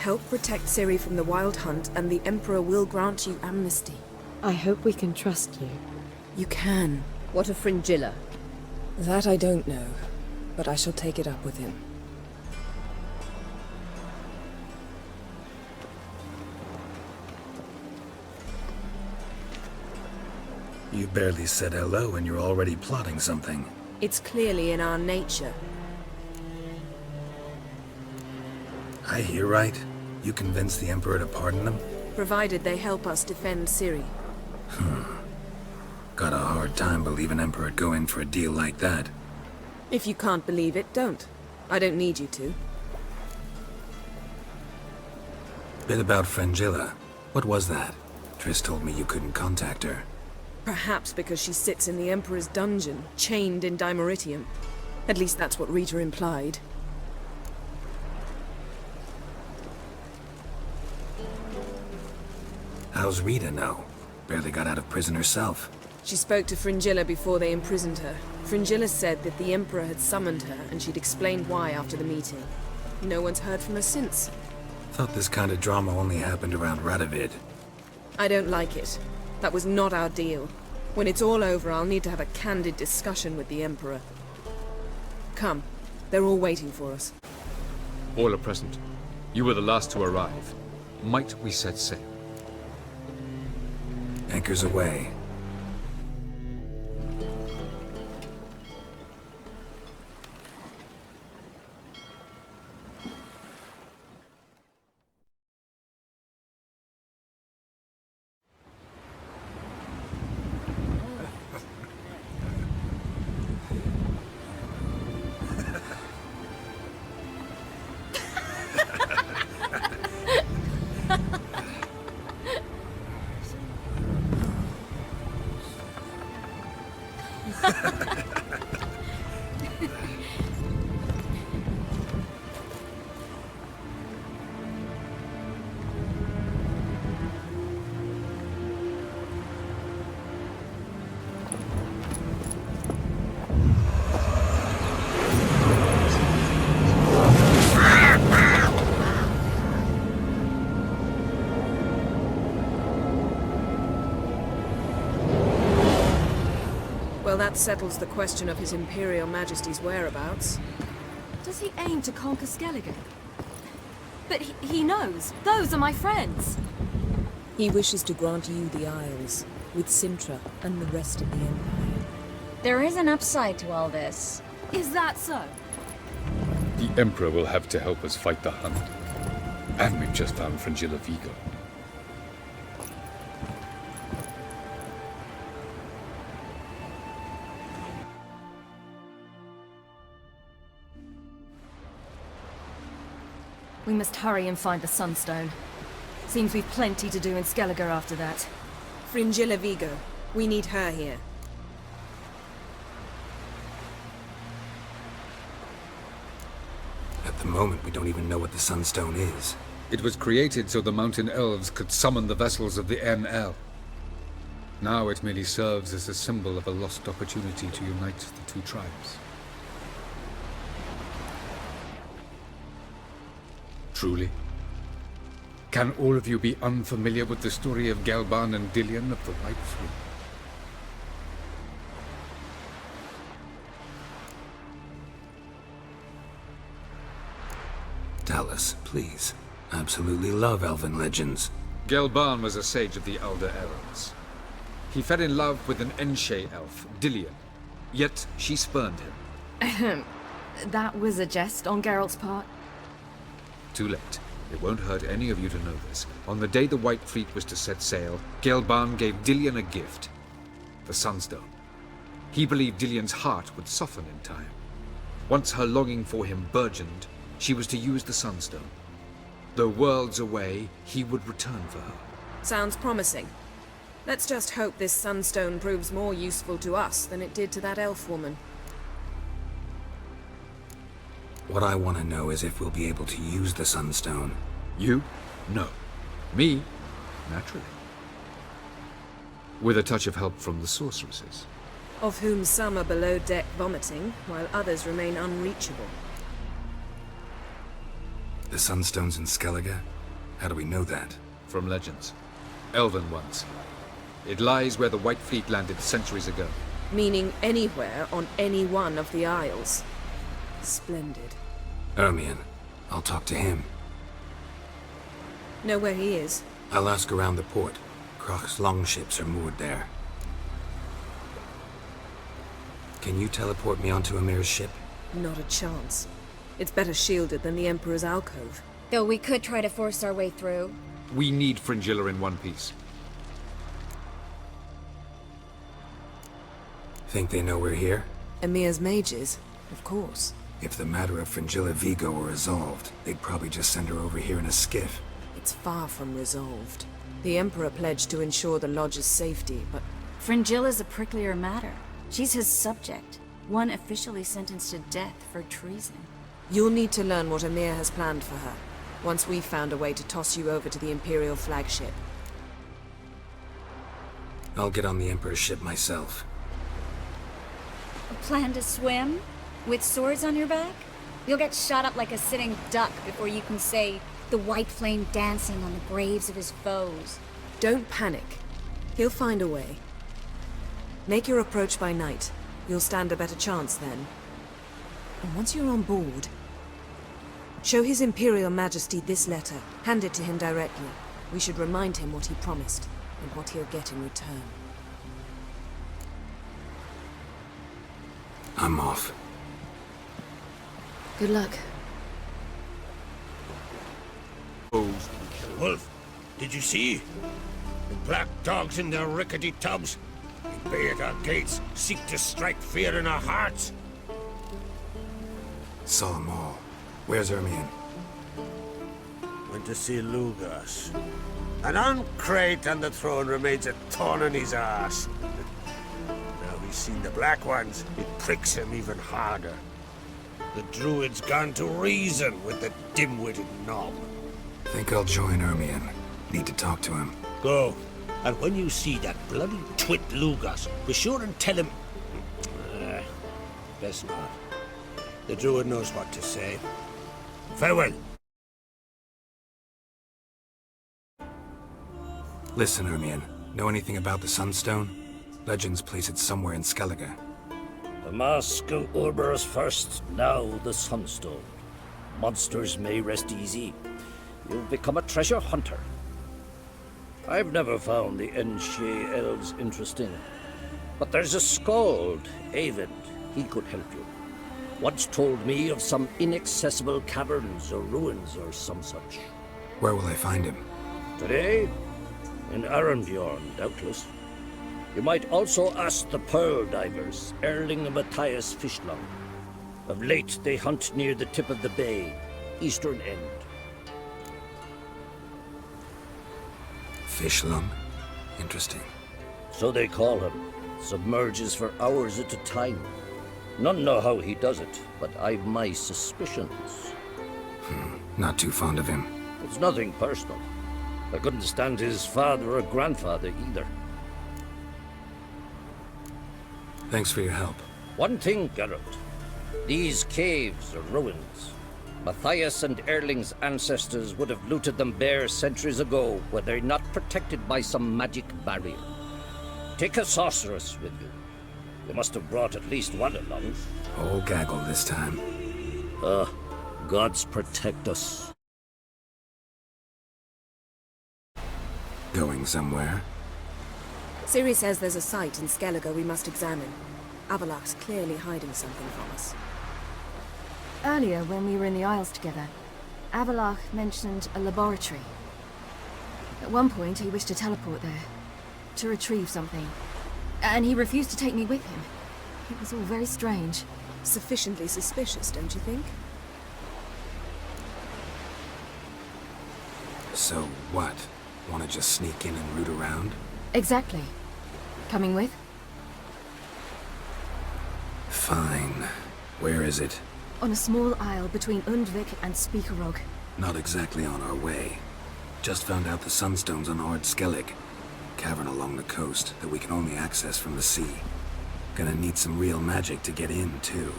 Help protect Ciri from the Wild Hunt, and the Emperor will grant you amnesty. I hope we can trust you. You can. What of Fringilla? That I don't know, but I shall take it up with him. You barely said hello and you're already plotting something. It's clearly in our nature. I hear right? You convinced the Emperor to pardon them? Provided they help us defend Ciri. Got a hard time believing Emperor'd go in for a deal like that. If you can't believe it, don't. I don't need you to. Bit about Fringilla. What was that? Triss told me you couldn't contact her. Perhaps because she sits in the Emperor's dungeon, chained in Dimeritium. At least that's what Rita implied. How's Rita know? Barely got out of prison herself. She spoke to Fringilla before they imprisoned her. Fringilla said that the Emperor had summoned her, and she'd explained why after the meeting. No one's heard from her since. Thought this kind of drama only happened around Radovid. I don't like it. That was not our deal. When it's all over, I'll need to have a candid discussion with the Emperor. Come. They're all waiting for us. All are present. You were the last to arrive. Might we set sail? Anchors away. Well, that settles the question of His Imperial Majesty's whereabouts. Does he aim to conquer Skellige? But he knows. Those are my friends. He wishes to grant you the Isles, with Sintra and the rest of the Empire. There is an upside to all this. Is that so? The Emperor will have to help us fight the Hunt. And we've just found Fringilla Vigo. We must hurry and find the Sunstone. Seems we've plenty to do in Skellige after that. Fringilla Vigo. We need her here. At the moment, we don't even know what the Sunstone is. It was created so the Mountain Elves could summon the vessels of the NL. Now it merely serves as a symbol of a lost opportunity to unite the two tribes. Truly? Can all of you be unfamiliar with the story of Gelban and Dillion of the White Fleet? Tell us, please. Absolutely love elven legends. Gelban was a sage of the Elder Elves. He fell in love with an Enshe elf, Dillion. Yet she spurned him. That was a jest on Geralt's part. Too late. It won't hurt any of you to know this. On the day the White Fleet was to set sail, Gelban gave Dillion a gift. The Sunstone. He believed Dillion's heart would soften in time. Once her longing for him burgeoned, she was to use the Sunstone. Though worlds away, he would return for her. Sounds promising. Let's just hope this Sunstone proves more useful to us than it did to that elf woman. What I want to know is if we'll be able to use the Sunstone. You? No. Me? Naturally. With a touch of help from the sorceresses. Of whom some are below deck vomiting, while others remain unreachable. The Sunstone's in Skellige? How do we know that? From legends. Elven ones. It lies where the White Fleet landed centuries ago. Meaning anywhere on any one of the Isles. Splendid. Ermion. I'll talk to him. Know where he is? I'll ask around the port. Krach's longships are moored there. Can you teleport me onto Amir's ship? Not a chance. It's better shielded than the Emperor's alcove. Though we could try to force our way through. We need Fringilla in one piece. Think they know we're here? Emir's mages, of course. If the matter of Fringilla Vigo were resolved, they'd probably just send her over here in a skiff. It's far from resolved. The Emperor pledged to ensure the Lodge's safety, but Fringilla's a pricklier matter. She's his subject, one officially sentenced to death for treason. you'll need to learn what Emir has planned for her, once we've found a way to toss you over to the Imperial flagship. I'll get on the Emperor's ship myself. A plan to swim? With swords on your back? You'll get shot up like a sitting duck before you can say the white flame dancing on the graves of his foes. Don't panic. He'll find a way. Make your approach by night. You'll stand a better chance then. And once you're on board, show His Imperial Majesty this letter. Hand it to him directly. We should remind him what he promised, and what he'll get in return. I'm off. Good luck. Wolf, did you see? The black dogs in their rickety tubs. They bay at our gates, seek to strike fear in our hearts. Saw them all. Where's Ermion? Went to see Lugas. An uncrate on the throne remains a thorn in his ass. Now he's seen the black ones, it pricks him even harder. The druid's gone to reason with the dim-witted knob. Think I'll join Ermion. Need to talk to him. Go. And when you see that bloody twit Lugas, be sure and tell him... best not. The druid knows what to say. Farewell. Listen, Ermion. Know anything about the Sunstone? Legends place it somewhere in Skellige. The mask of Urber's first, now the Sunstone. Monsters may rest easy. You've become a treasure hunter. I've never found the Enshe elves interesting. But there's a skald, Avind. He could help you. Once told me of some inaccessible caverns or ruins or some such. Where will I find him? Today? In Arenbjorn, doubtless. You might also ask the pearl divers, Erling and Matthias Fishlung. Of late, they hunt near the tip of the bay, eastern end. Fishlung? Interesting. So they call him. Submerges for hours at a time. None know how he does it, but I've my suspicions. Not too fond of him. It's nothing personal. I couldn't stand his father or grandfather either. Thanks for your help. One thing, Geralt. These caves are ruins. Matthias and Erling's ancestors would have looted them bare centuries ago were they not protected by some magic barrier. Take a sorceress with you. You must have brought at least one along. Whole gaggle this time. Gods protect us. Going somewhere? Ciri says there's a site in Skellige we must examine. Avalak's clearly hiding something from us. Earlier, when we were in the Isles together, Avalak mentioned a laboratory. At one point, he wished to teleport there, to retrieve something. And he refused to take me with him. It was all very strange. Sufficiently suspicious, don't you think? So what? Want to just sneak in and root around? Exactly. Coming with? Fine. Where is it? On a small isle between Undvik and Speakerog. Not exactly on our way. Just found out the Sunstone's on Ard Skellig. Cavern along the coast that we can only access from the sea. Gonna need some real magic to get in, too.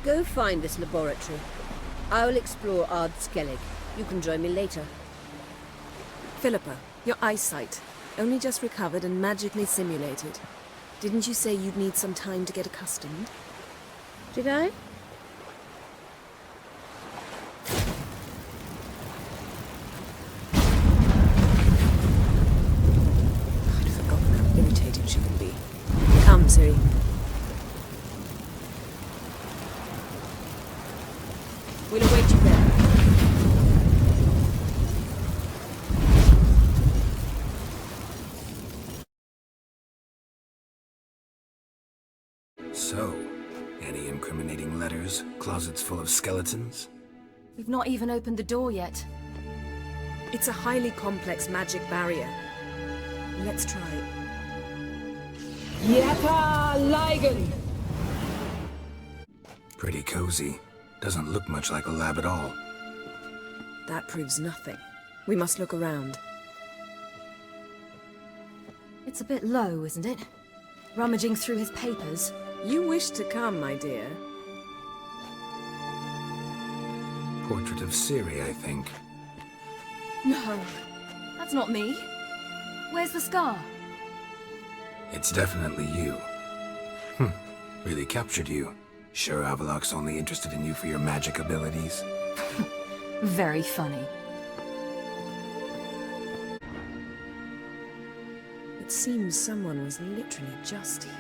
Go find this laboratory. I'll explore Ard Skellig. You can join me later. Philippa, your eyesight. Only just recovered and magically simulated. Didn't you say you'd need some time to get accustomed? Did I? I'd forgotten how irritating she can be. Come, Ciri. We'll await you there. So, any incriminating letters? Closets full of skeletons? We've not even opened the door yet. It's a highly complex magic barrier. Let's try it. Yeppa Ligon! Pretty cozy. Doesn't look much like a lab at all. That proves nothing. We must look around. It's a bit low, isn't it? Rummaging through his papers. You wish to come, my dear. Portrait of Ciri, I think. No, that's not me. Where's the scar? It's definitely you. Really captured you. Sure Avaloch's only interested in you for your magic abilities? Very funny. It seems someone was literally just here.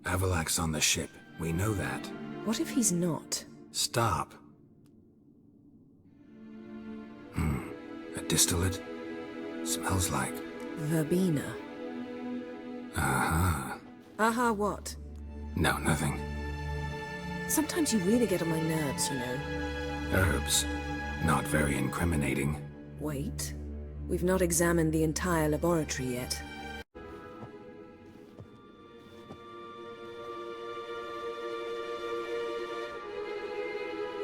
Avaloch's on the ship. We know that. What if he's not? Stop. A distillate? Smells like... Verbena. Uh-huh. Aha, what? No, nothing. Sometimes you really get on my nerves, you know. Herbs. Not very incriminating. Wait. We've not examined the entire laboratory yet.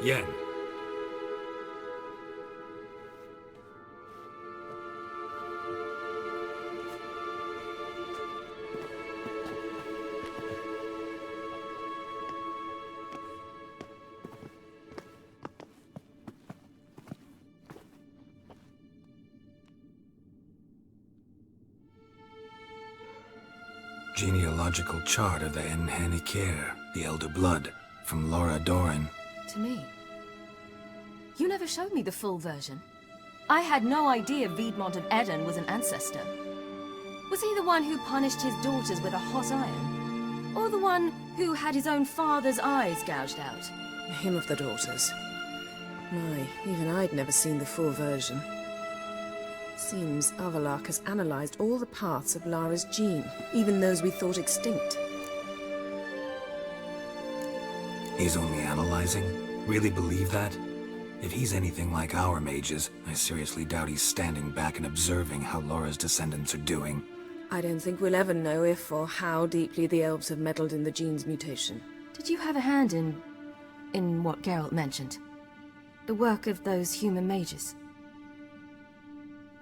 Yen. Genealogical chart of the Enhanikir, the Elder Blood, from Laura Doran. To me. You never showed me the full version. I had no idea Viedmont of Eden was an ancestor. Was he the one who punished his daughters with a hot iron? Or the one who had his own father's eyes gouged out? Him of the daughters. My, even I'd never seen the full version. Seems Avaloch has analyzed all the parts of Lara's gene, even those we thought extinct. He's only analyzing? Really believe that? If he's anything like our mages, I seriously doubt he's standing back and observing how Laura's descendants are doing. I don't think we'll ever know if or how deeply the elves have meddled in the gene's mutation. Did you have a hand in what Geralt mentioned? The work of those human mages?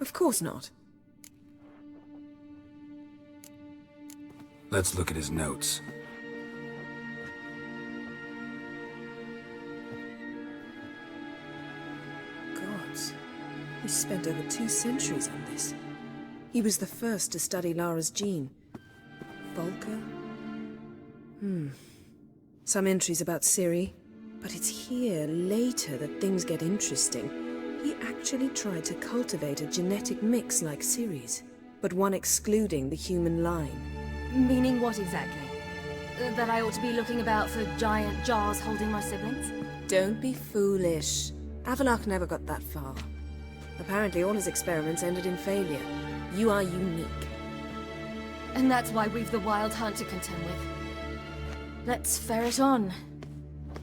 Of course not. Let's look at his notes. Gods. He spent over 2 centuries on this. He was the first to study Lara's gene. Volker? Some entries about Ciri. But it's here, later, that things get interesting. He actually tried to cultivate a genetic mix like Ciri's, but one excluding the human line. Meaning what exactly? That I ought to be looking about for giant jars holding my siblings? Don't be foolish. Avaloch never got that far. Apparently all his experiments ended in failure. You are unique. And that's why we've the Wild Hunt to contend with. Let's ferret on.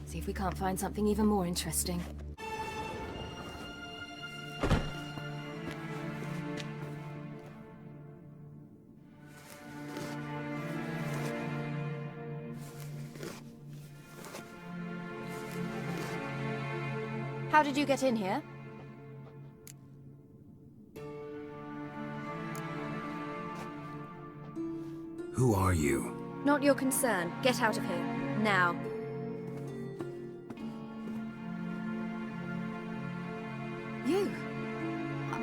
See if we can't find something even more interesting. How did you get in here? Who are you? Not your concern. Get out of here. Now. You?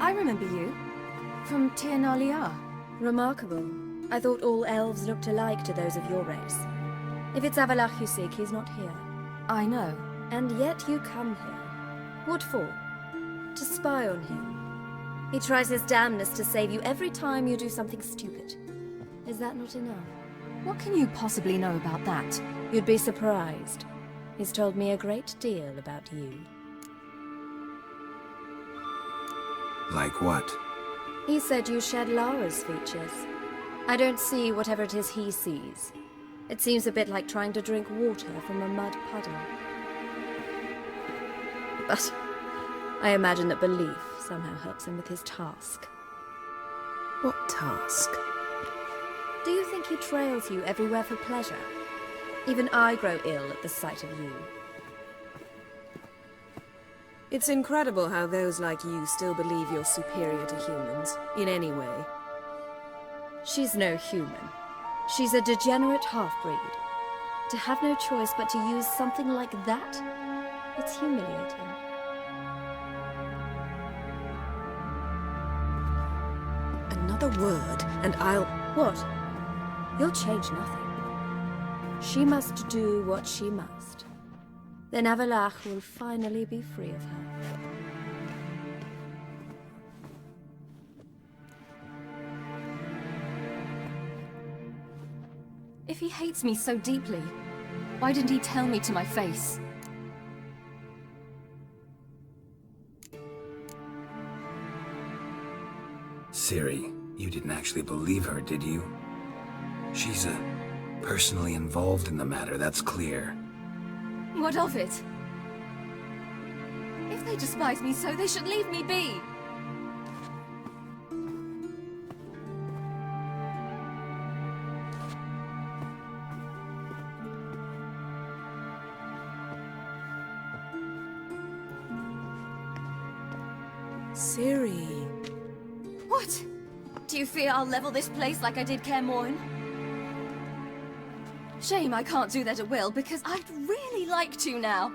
I remember you. From Tir na Liar. Remarkable. I thought all elves looked alike to those of your race. If it's Avalach you seek, he's not here. I know. And yet you come here. What for? To spy on him. He tries his damnedest to save you every time you do something stupid. Is that not enough? What can you possibly know about that? You'd be surprised. He's told me a great deal about you. Like what? He said you shared Lara's features. I don't see whatever it is he sees. It seems a bit like trying to drink water from a mud puddle. But I imagine that belief somehow helps him with his task. What task? Do you think he trails you everywhere for pleasure? Even I grow ill at the sight of you. It's incredible how those like you still believe you're superior to humans, in any way. She's no human. She's a degenerate half-breed. To have no choice but to use something like that, it's humiliating. Another word, and I'll... What? You'll change nothing. She must do what she must. Then Avalach will finally be free of her. If he hates me so deeply, why didn't he tell me to my face? Ciri, you didn't actually believe her, did you? She's personally involved in the matter, that's clear. What of it? If they despise me so, they should leave me be. Ciri... What? Do you fear I'll level this place like I did Kaer Morhen? Shame I can't do that at will, because I'd really like to now.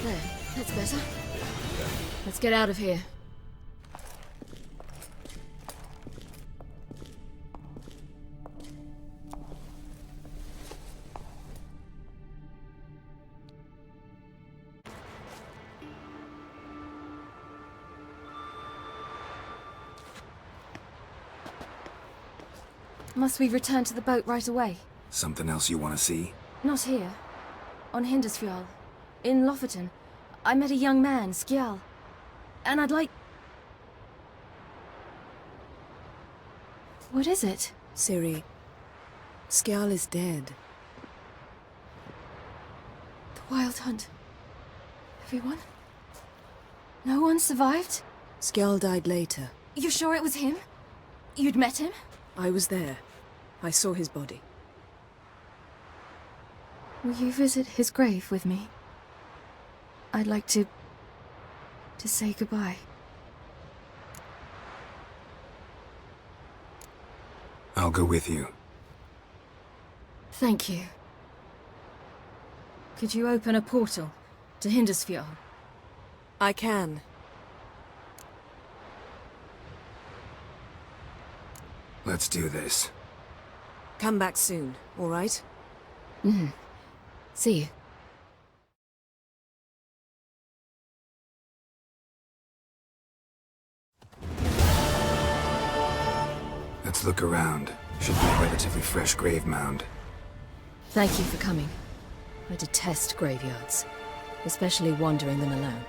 There, that's better. Let's get out of here. Must we return to the boat right away? Something else you want to see? Not here. On Hindersfjall. In Lofoten. I met a young man, Skjal. and I'd like... What is it? Ciri, Skjal is dead. The Wild Hunt. Everyone? No one survived? Skjal died later. You're sure it was him? You'd met him? I was there. I saw his body. Will you visit his grave with me? I'd like to say goodbye. I'll go with you. Thank you. Could you open a portal to Hindersfjord? I can. Let's do this. Come back soon, all right? See you. Let's look around. Should be a relatively fresh grave mound. Thank you for coming. I detest graveyards, especially wandering them alone.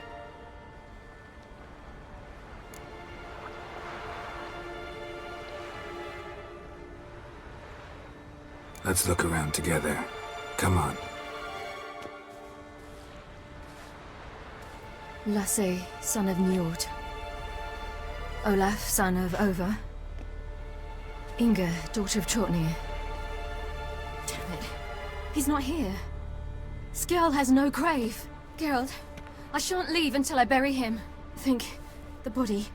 Let's look around together. Come on. Lasse, son of Njord. Olaf, son of Over. Inga, daughter of Trotnir. Damn it. He's not here. Skjal has no grave. Geralt, I shan't leave until I bury him. Think, the body.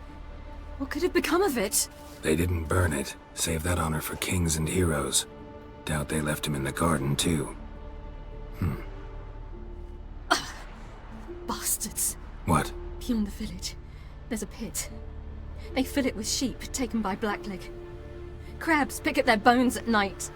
What could have become of it? They didn't burn it. Save that honor for kings and heroes. Doubt they left him in the garden, too. Bastards. What? Beyond the village, there's a pit. They fill it with sheep taken by Blackleg. Crabs pick at their bones at night.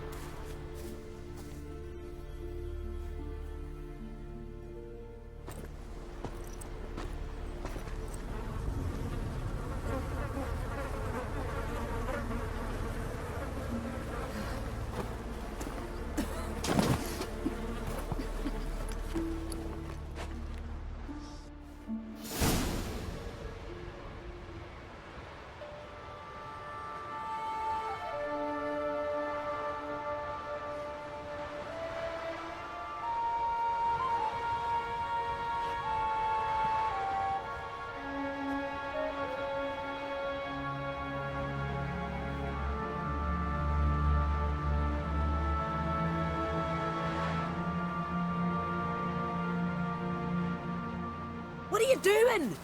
What are you doing?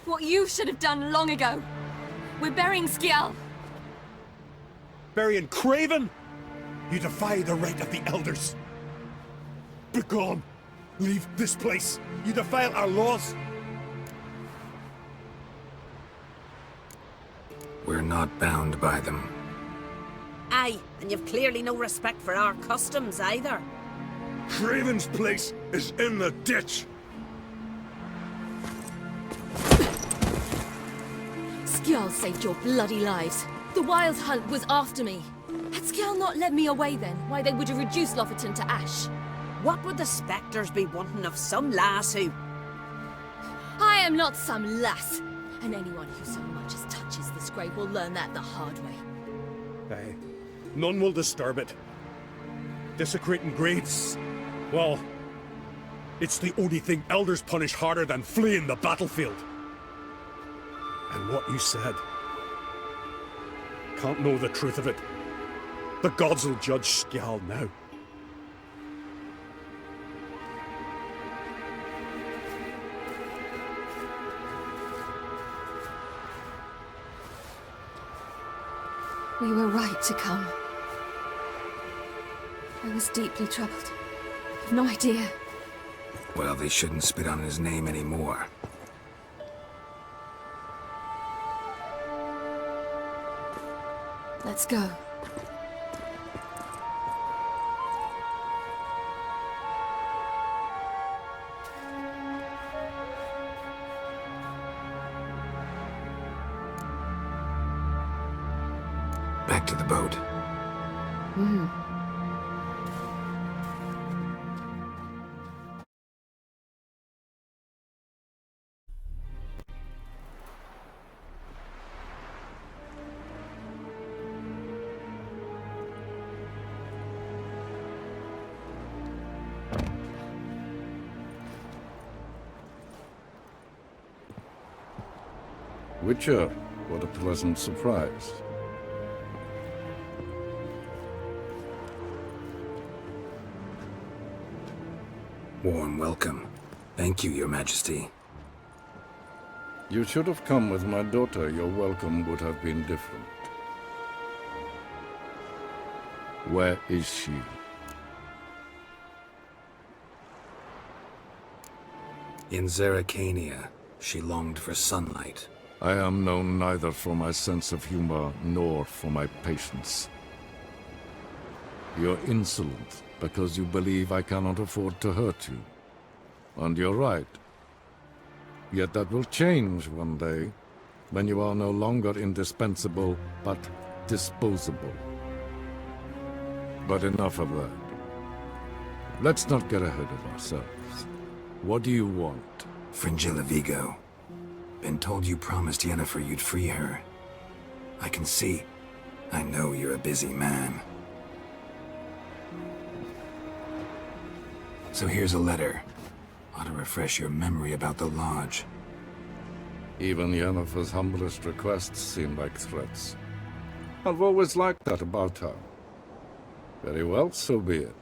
What you should have done long ago. We're burying Skjal. Burying Craven? You defy the right of the elders. Begone! Leave this place! You defile our laws! We're not bound by them. Aye, and you've clearly no respect for our customs either. Craven's place is in the ditch! Skjal saved your bloody lives. The Wild Hunt was after me. Had Skjal not led me away then, why they would have reduced Lofoten to ash. What would the spectres be wanting of some lass who... I am not some lass, and anyone who so much as touches this grave will learn that the hard way. Aye. None will disturb it. Desecrating graves, well, it's the only thing elders punish harder than fleeing the battlefield. And what you said, can't know the truth of it. The gods will judge Skjal now. We were right to come. I was deeply troubled. I've no idea. Well, they shouldn't spit on his name anymore. Let's go. Back to the boat. Witcher, what a pleasant surprise. Warm welcome. Thank you, Your Majesty. You should have come with my daughter. Your welcome would have been different. Where is she? In Zeracania, she longed for sunlight. I am known neither for my sense of humor nor for my patience. You're insolent because you believe I cannot afford to hurt you. And you're right. Yet that will change one day, when you are no longer indispensable, but disposable. But enough of that. Let's not get ahead of ourselves. What do you want? Fringilla Vigo. Been told you promised Yennefer you'd free her. I can see. I know you're a busy man. So here's a letter. Ought to refresh your memory about the Lodge. Even Yennefer's humblest requests seem like threats. I've always liked that about her. Very well, so be it.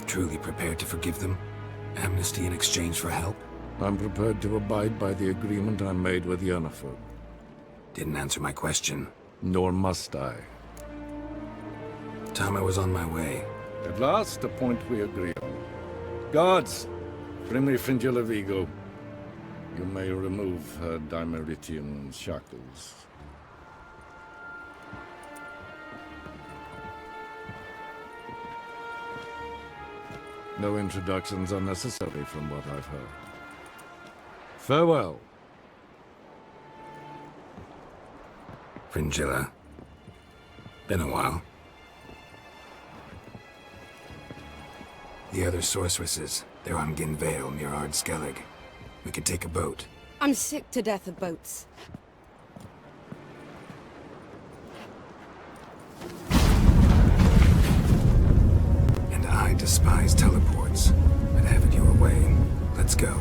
Truly prepared to forgive them? Amnesty in exchange for help? I'm prepared to abide by the agreement I made with Yennefer. Didn't answer my question. Nor must I. Time I was on my way. At last, a point we agree on. Guards, bring me Fringilla Vigo. You may remove her Dimeritian shackles. No introductions are necessary from what I've heard. Farewell. Fringilla. Been a while. The other sorceresses, they're on Ginvale near Ard Skellig. We could take a boat. I'm sick to death of boats. And I despise teleports. I'd have it your way. Let's go.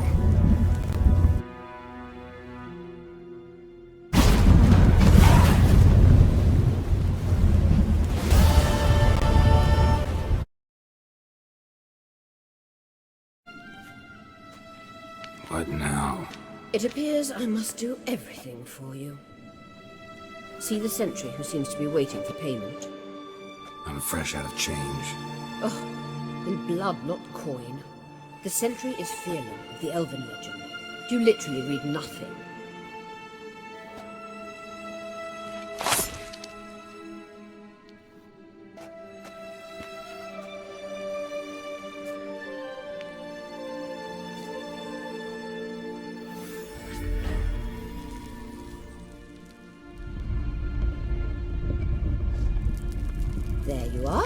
What now? It appears I must do everything for you. See the sentry who seems to be waiting for payment? I'm fresh out of change. Oh, in blood, not coin. The sentry is Fearlan of the Elven legend. You literally read nothing. There you are.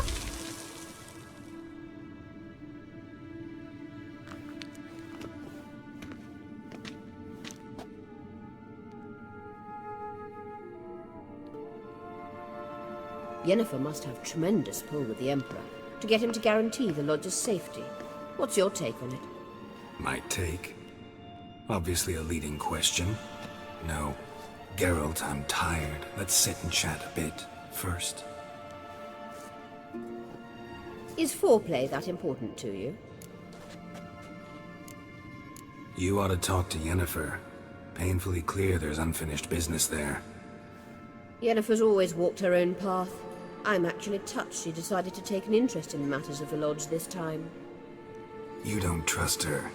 Yennefer must have tremendous pull with the Emperor to get him to guarantee the Lodge's safety. What's your take on it? My take? Obviously a leading question. No. Geralt, I'm tired. Let's sit and chat a bit first. Is foreplay that important to you? You ought to talk to Yennefer. Painfully clear there's unfinished business there. Yennefer's always walked her own path. I'm actually touched she decided to take an interest in the matters of the Lodge this time. You don't trust her.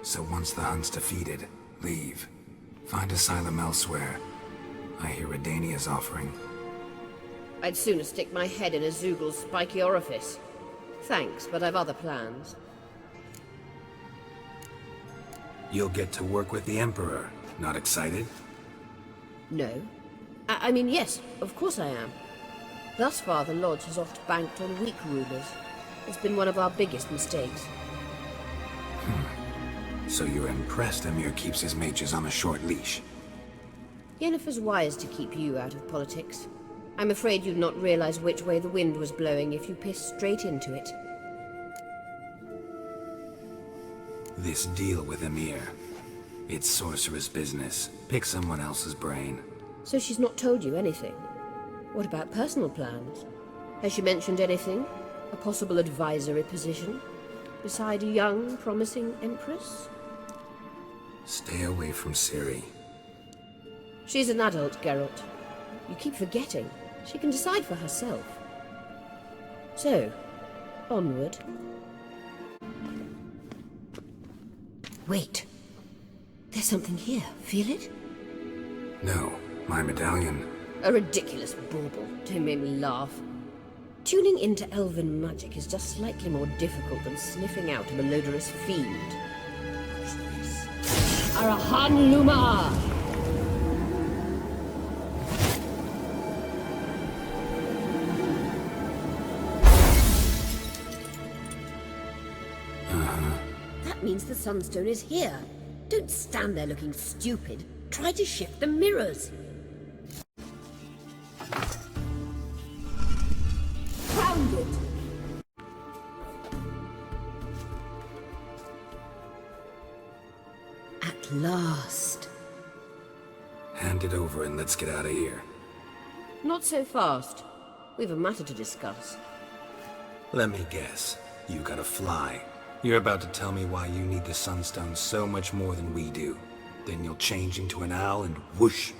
So once the hunt's defeated, leave. Find asylum elsewhere. I hear Redania's offering. I'd sooner stick my head in a Zoogl's spiky orifice. Thanks, but I've other plans. You'll get to work with the Emperor. Not excited? No. I mean, yes, of course I am. Thus far, the Lodge has oft banked on weak rulers. It's been one of our biggest mistakes. So you're impressed Emir keeps his mages on a short leash? Yennefer's wise to keep you out of politics. I'm afraid you'd not realize which way the wind was blowing if you pissed straight into it. This deal with Emir. It's sorceress business. Pick someone else's brain. So she's not told you anything? What about personal plans? Has she mentioned anything? A possible advisory position? Beside a young, promising empress? Stay away from Ciri. She's an adult, Geralt. You keep forgetting. She can decide for herself. So, onward. Wait. There's something here. Feel it? No, my medallion. A ridiculous bauble. Don't make me laugh. Tuning into elven magic is just slightly more difficult than sniffing out a malodorous fiend. Watch this. Arahan Luma! That means the Sunstone is here. Don't stand there looking stupid. Try to shift the mirrors. Found it! At last. Hand it over and let's get out of here. Not so fast. We've a matter to discuss. Let me guess. You gotta fly. You're about to tell me why you need the Sunstone so much more than we do. Then you'll change into an owl and whoosh.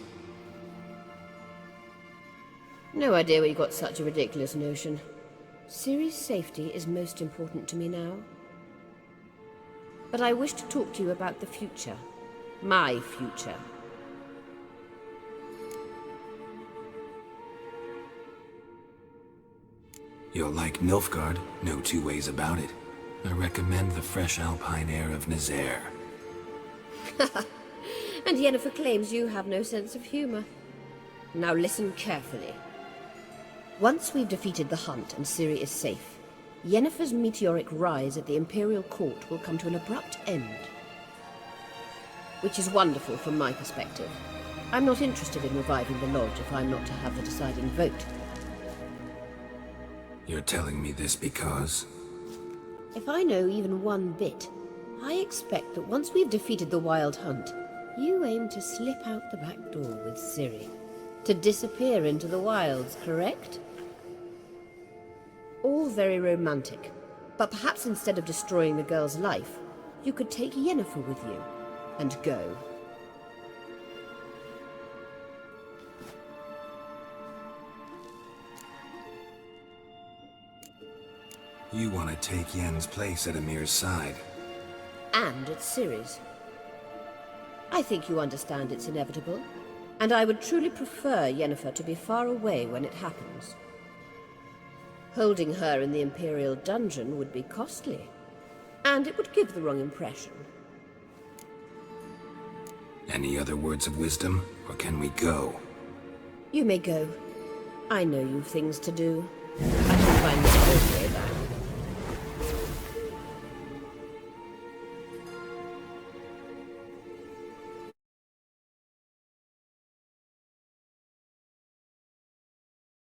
No idea where you got such a ridiculous notion. Ciri's safety is most important to me now. But I wish to talk to you about the future. My future. You'll like Nilfgaard, no two ways about it. I recommend the fresh alpine air of Nazaire. And Yennefer claims you have no sense of humor. Now listen carefully. Once we've defeated the Hunt and Ciri is safe, Yennefer's meteoric rise at the Imperial Court will come to an abrupt end. Which is wonderful from my perspective. I'm not interested in reviving the Lodge if I'm not to have the deciding vote. You're telling me this because... If I know even one bit, I expect that once we've defeated the Wild Hunt, you aim to slip out the back door with Ciri. To disappear into the wilds, correct? All very romantic. But perhaps instead of destroying the girl's life, you could take Yennefer with you, and go. You want to take Yen's place at Amir's side. And at Ciri's. I think you understand it's inevitable, and I would truly prefer Yennefer to be far away when it happens. Holding her in the Imperial dungeon would be costly, and it would give the wrong impression. Any other words of wisdom, or can we go? You may go. I know you've things to do. I can find this over.